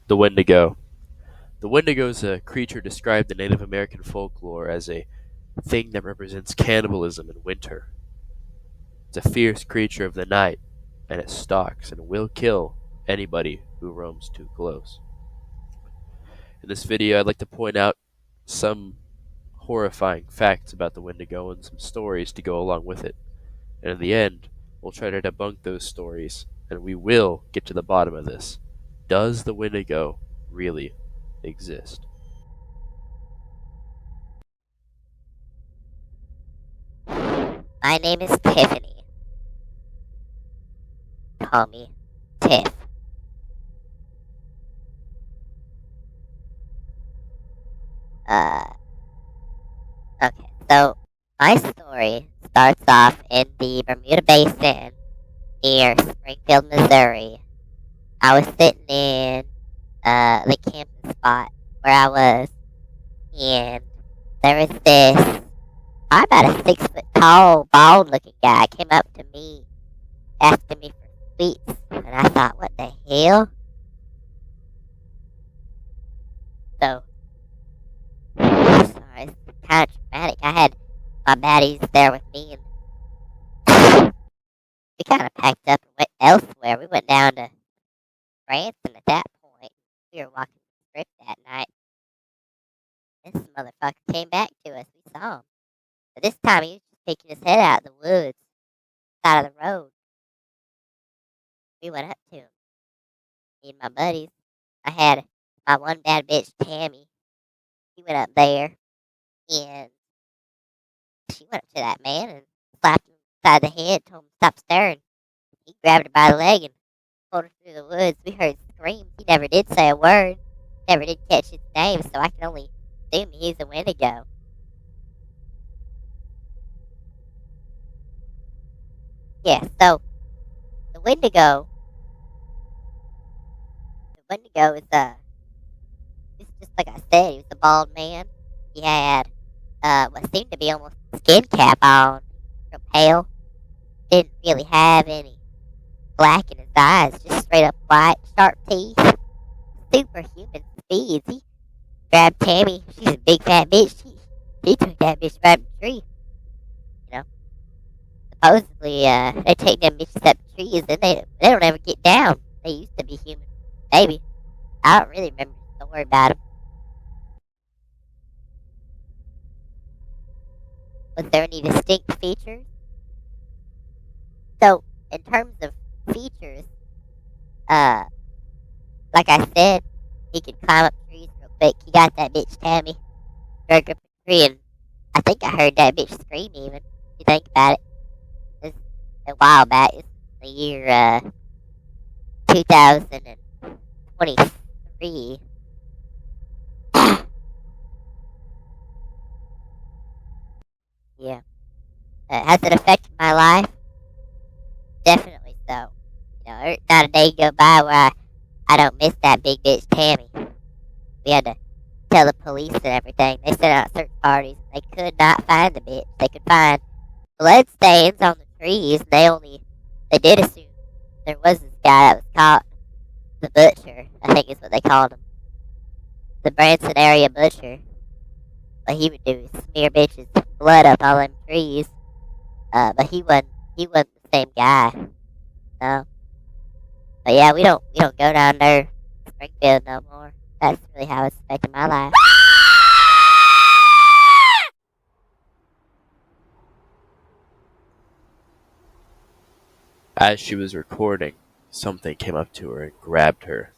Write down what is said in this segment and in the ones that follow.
The Wendigo. The Wendigo is a creature described in Native American folklore as a thing that represents cannibalism in winter. It's a fierce creature of the night, and it stalks and will kill anybody who roams too close. In this video, I'd like to point out some horrifying facts about the Wendigo and some stories to go along with it. And in the end, we'll try to debunk those stories, and we will get to the bottom of this. Does the Wendigo really exist? My name is Tiffany. Call me Tiff. Okay, so my story starts off in the Bermuda Basin near Springfield, Missouri. I was sitting in the camping spot where I was, and there was this about a 6 foot tall, bald looking guy came up to me asking me for sweets, and I thought, what the hell? So, sorry, it's kind of dramatic. I had my baddies there with me, and we kind of packed up and went elsewhere. We went down to France, and at that point, we were walking the strip that night. This motherfucker came back to us. We saw him. But this time, he was just peeking his head out of the woods, side of the road. We went up to him. Me and my buddies. I had my one bad bitch, Tammy. She went up there, and she went up to that man and slapped him upside the head, told him to stop staring. He grabbed her by the leg and pulled her through the woods. We heard screams. He never did say a word. Never did catch his name, so I can only assume he's a Wendigo. Yeah, so the Wendigo is it's just like I said, he was a bald man. He had what seemed to be almost a skin cap on, real pale. Didn't really have any black in his eyes, just straight up white, sharp teeth, superhuman speeds. He grabbed Tammy. She's a big fat bitch. He took that bitch right up the tree. You know, supposedly they take them bitches up the trees and they don't ever get down. They used to be human. Maybe. I don't really remember the story about him. Was there any distinct features? So, in terms of features, like I said, he could climb up trees real quick. He got that bitch Tammy, drug her up a tree, and I think I heard that bitch scream even. If you think about it. It's a while back. It's the year 2023. Yeah. Has it affected my life? Definitely so. You know, there's not a day go by where I don't miss that big bitch Tammy. We had to tell the police and everything. They sent out search parties. They could not find the bitch. They could find blood stains on the trees. They did assume there was this guy that was caught, the butcher, I think is what they called him. The Branson area butcher. What he would do is smear bitches' blood up all them trees. But he wasn't the same guy. No. But yeah, we don't go down there Springfield no more. That's really how it's affected my life. As she was recording, something came up to her and grabbed her.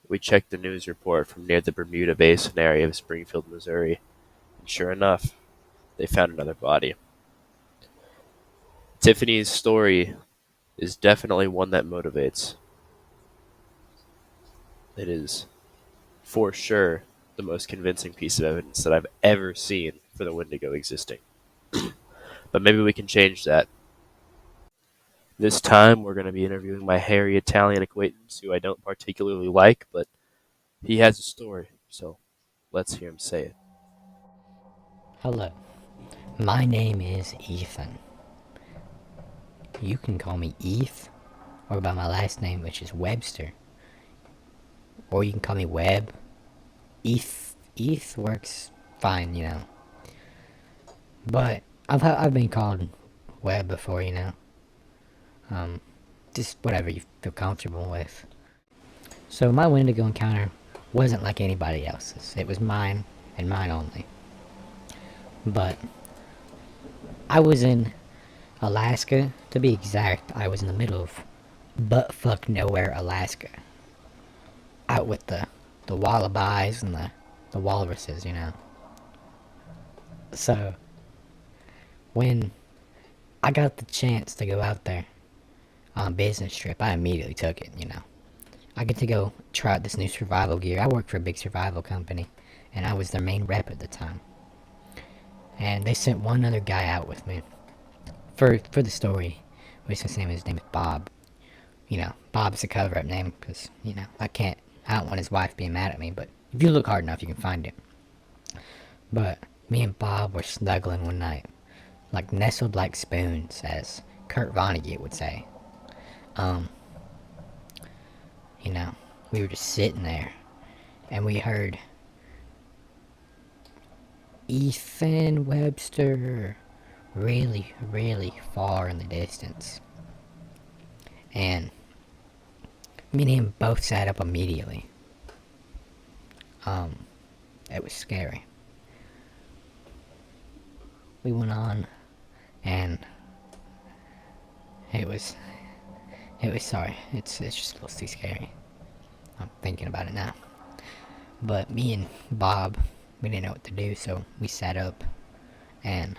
We checked the news report from near the Bermuda Basin area of Springfield, Missouri, and sure enough, they found another body. Tiffany's story is definitely one that motivates. It is, for sure, the most convincing piece of evidence that I've ever seen for the Wendigo existing. But maybe we can change that. This time, we're going to be interviewing my hairy Italian acquaintance, who I don't particularly like, but he has a story, so let's hear him say it. Hello, my name is Ethan. You can call me Eth, or by my last name, which is Webster. or you can call me Webb. Eth works fine, you know. But I've been called Webb before, you know. Just whatever you feel comfortable with. So my Wendigo encounter wasn't like anybody else's. It was mine and mine only. But I was in Alaska, to be exact. I was in the middle of buttfuck nowhere, Alaska. Out with the wallabies and the walruses, you know. So when I got the chance to go out there on a business trip, I immediately took it, you know. I get to go try out this new survival gear. I work for a big survival company, and I was their main rep at the time. And they sent one other guy out with me for the story. His name is Bob. You know, Bob's a cover-up name because, you know, I don't want his wife being mad at me, but if you look hard enough, you can find it. But me and Bob were snuggling one night, like nestled like spoons, as Kurt Vonnegut would say. You know, we were just sitting there, and we heard Ethan Webster really, really far in the distance. And me and him both sat up immediately. It was scary. We went on, and it was sorry. It's just a little too scary. I'm thinking about it now. But me and Bob, we didn't know what to do, so we sat up and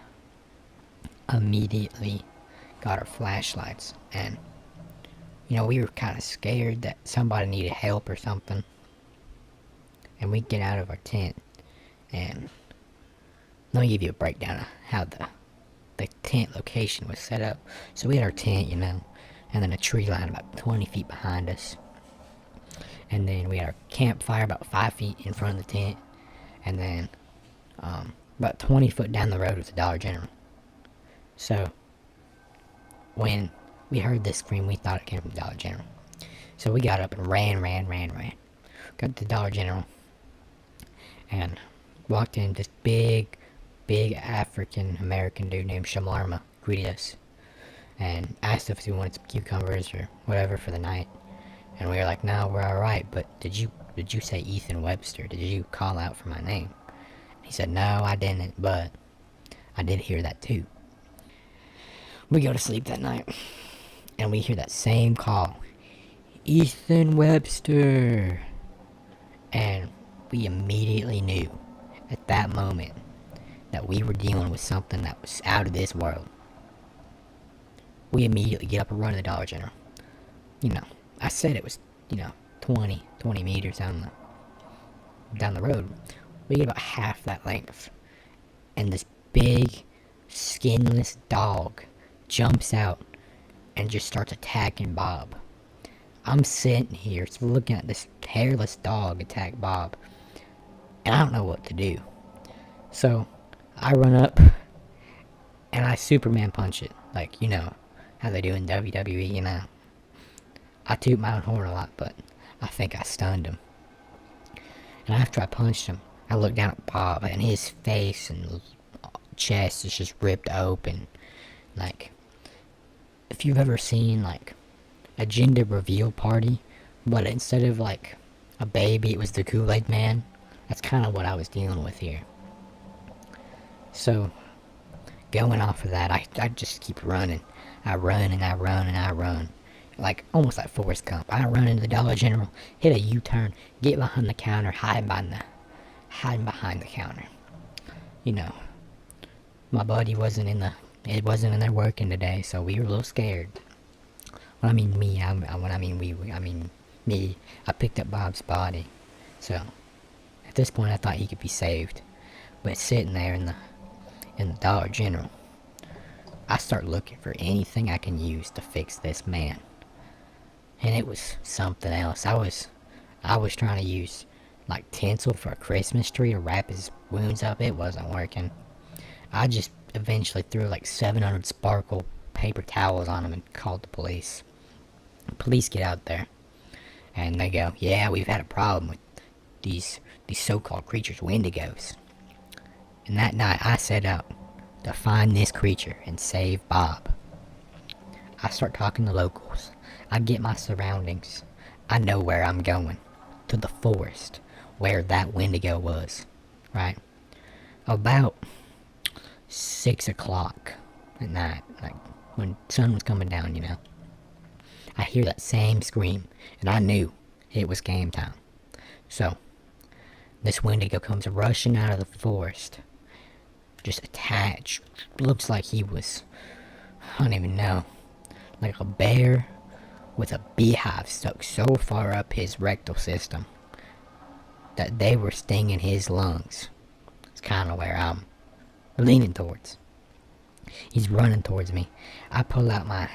immediately got our flashlights. And, you know, we were kind of scared that somebody needed help or something. And we get out of our tent, and let me give you a breakdown of how the tent location was set up. So we had our tent, you know, and then a tree line about 20 feet behind us. And then we had our campfire about 5 feet in front of the tent. And then about 20 foot down the road was the Dollar General. So when we heard this scream, we thought it came from the Dollar General. So we got up and ran. Got to the Dollar General and walked in. This big African American dude named Shamarma greeted us and asked if we wanted some cucumbers or whatever for the night. And we were like, no, we're alright, but did you say Ethan Webster? Did you call out for my name? He said, no, I didn't, but I did hear that too. We go to sleep that night, and we hear that same call, Ethan Webster. And we immediately knew at that moment that we were dealing with something that was out of this world. We immediately get up and run to the Dollar General. You know, I said it was, you know, 20 meters down the road. We get about half that length, and this big, skinless dog jumps out and just starts attacking Bob. I'm sitting here looking at this hairless dog attack Bob, and I don't know what to do. So I run up and I Superman punch it, like, you know how they do in WWE, you know. I toot my own horn a lot, but I think I stunned him. And after I punched him, I looked down at Bob, and his face and chest is just ripped open. Like, if you've ever seen, like, a gender reveal party, but instead of, like, a baby, it was the Kool-Aid Man, that's kind of what I was dealing with here. So, going off of that, I just keep running. I run. Like, almost like Forrest Gump. I run into the Dollar General, hit a U-turn, get behind the counter, hide behind the counter. You know, my buddy wasn't in there working today, so we were a little scared. When I mean me, I mean me. I picked up Bob's body, so at this point I thought he could be saved. But sitting there in the Dollar General, I start looking for anything I can use to fix this man. And it was something else. I was trying to use, like, tinsel for a Christmas tree to wrap his wounds up. It wasn't working. I just eventually threw like 700 sparkle paper towels on him and called the police. The police get out there, And they go, yeah, we've had a problem with these so-called creatures, Wendigos. And that night I set out to find this creature and save Bob. I start talking to locals. I get my surroundings. I know where I'm going. To the forest where that Wendigo was. Right? About 6 o'clock at night. Like when the sun was coming down, you know. I hear that same scream. And I knew it was game time. So, this Wendigo comes rushing out of the forest. Just attached. Looks like he was, I don't even know, like a bear with a beehive stuck so far up his rectal system that they were stinging his lungs. It's kind of where I'm leaning towards. He's running towards me. I pull out my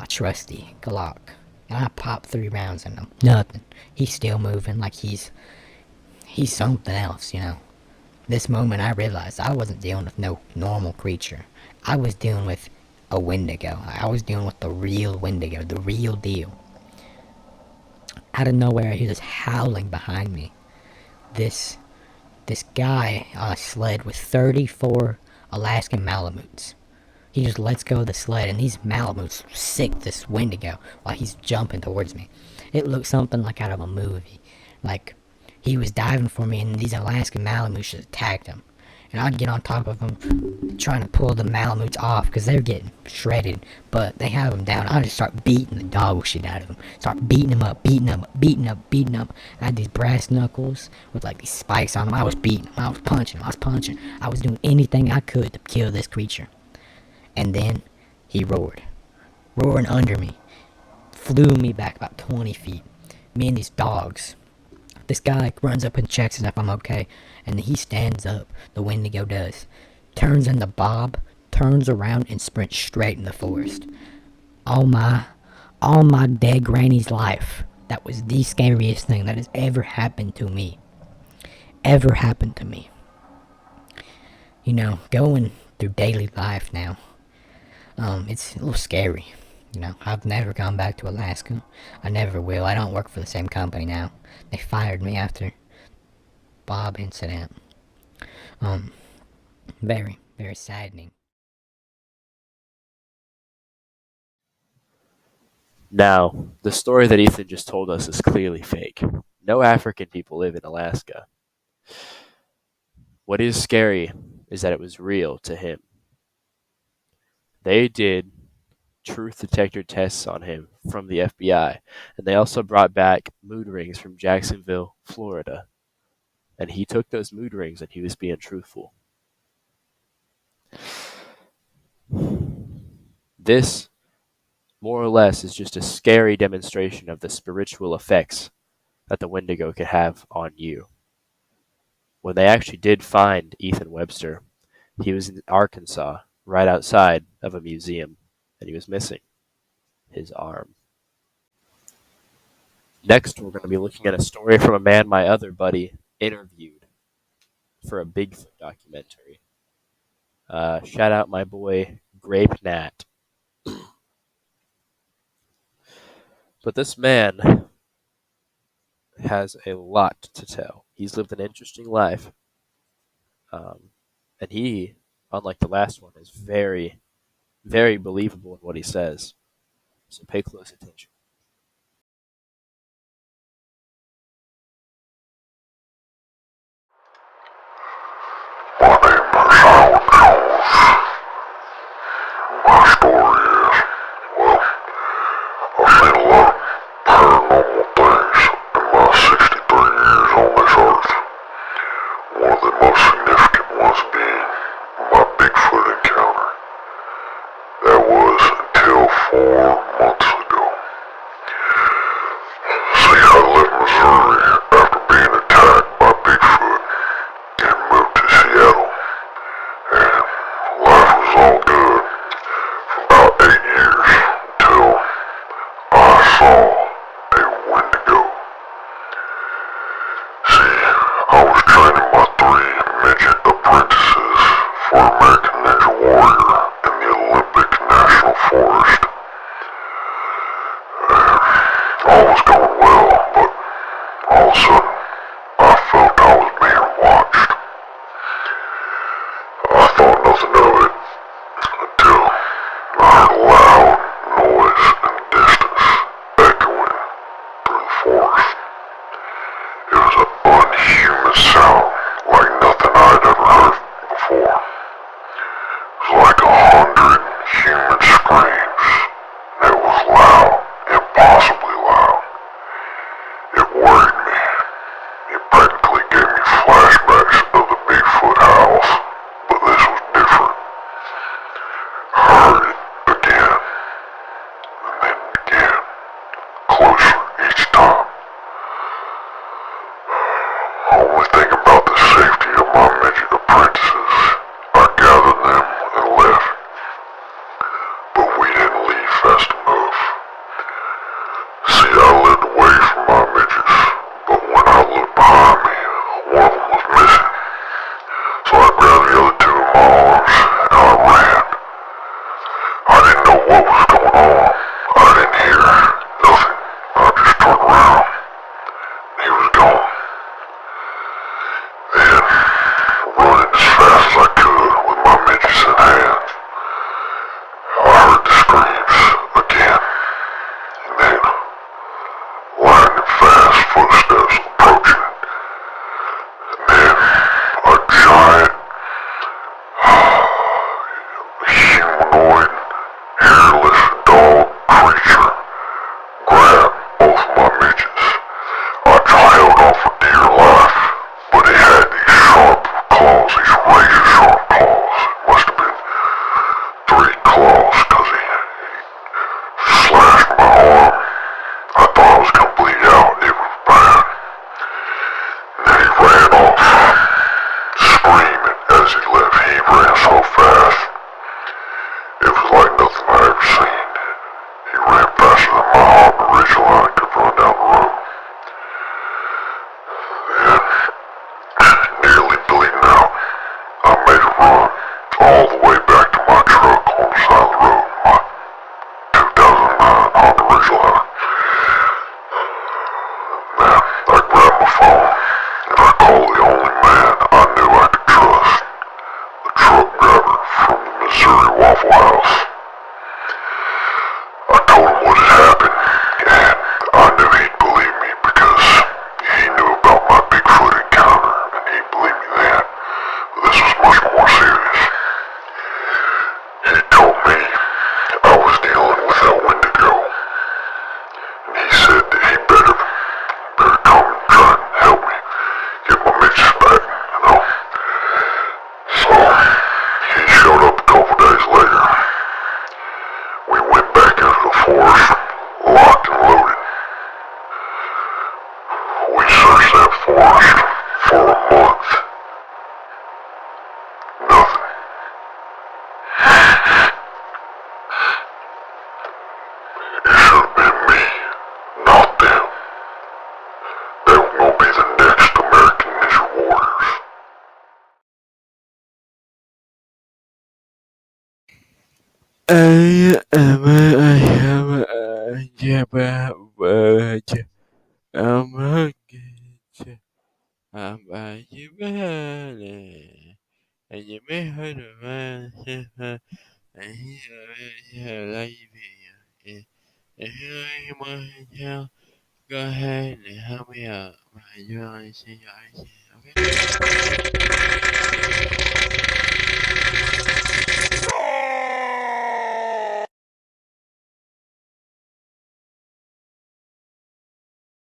trusty Glock and I pop 3 rounds in him. Nothing. He's still moving like he's something else, you know. This moment I realized I wasn't dealing with no normal creature. I was dealing with a Wendigo. I was dealing with the real Wendigo, the real deal. Out of nowhere I hear this howling behind me. This guy on a sled with 34 Alaskan Malamutes. He just lets go of the sled and these Malamutes sick this Wendigo while he's jumping towards me. It looked something like out of a movie. Like he was diving for me and these Alaskan Malamutes just attacked him. And I'd get on top of him trying to pull the Malamutes off because they're getting shredded. But they have him down. I'd just start beating the dog shit out of him. Start beating him up, beating him up, beating him up, beating him up. I had these brass knuckles with like these spikes on them. I was beating him. I was punching him. I was punching. I was doing anything I could to kill this creature. And then he roared. Roaring under me. Flew me back about 20 feet. Me and these dogs. This guy runs up and checks if I'm okay. And he stands up. The Wendigo does. Turns into Bob. Turns around and sprints straight in the forest. All my dead granny's life. That was the scariest thing that has ever happened to me. Ever happened to me. You know, going through daily life now. It's a little scary. You know, I've never gone back to Alaska. I never will. I don't work for the same company now. They fired me after Bob incident. Very, very saddening. Now, the story that Ethan just told us is clearly fake. No African people live in Alaska. What is scary is that it was real to him. They did truth detector tests on him from the FBI, and they also brought back mood rings from Jacksonville, Florida. And he took those mood rings and he was being truthful. This, more or less, is just a scary demonstration of the spiritual effects that the Wendigo could have on you. When they actually did find Ethan Webster, he was in Arkansas, right outside of a museum, and he was missing his arm. Next, we're going to be looking at a story from a man my other buddy interviewed for a Bigfoot documentary. Shout out my boy Grape Nat. But this man has a lot to tell. He's lived an interesting life. And he, unlike the last one, is very, very believable in what he says. So pay close attention. My name is Howard Jones. My story is, well, I've seen a lot of paranormal things in my 63 years on this earth. One of the most significant ones being my Bigfoot encounter. That was until 4 months ago. See, I left Missouri after being attacked by Bigfoot and moved to Seattle. And life was all good for about 8 years until I saw a Wendigo. See, I was training my 3 midget apprentices for American Ninja Warrior in the Olympic National Forest. And all was going well run all the way back to my truck on the side of the road, my 2009 Honda Ridgeline. Man, I grabbed my phone and I called the only man I knew I could trust, the truck driver from the Missouri Waffle House. I told him what had happened, and I knew he'd believe me because he knew about my Bigfoot encounter, and he believed me then. But this was much more serious. He told me I was dealing with that Wendigo, and he said that he better come and try and help me get my mitts back, you know. So he showed up a couple days later. We went back into the forest, locked and loaded. We searched that forest for a month. Nothing. It should have been me, not them. They were gonna be the next American Ninja Warriors. I am I have a jabba word. I'm a good. I'm a jabba. And you may have a man. And he's a live here. Go ahead and help me out. You want to see your eyes, okay?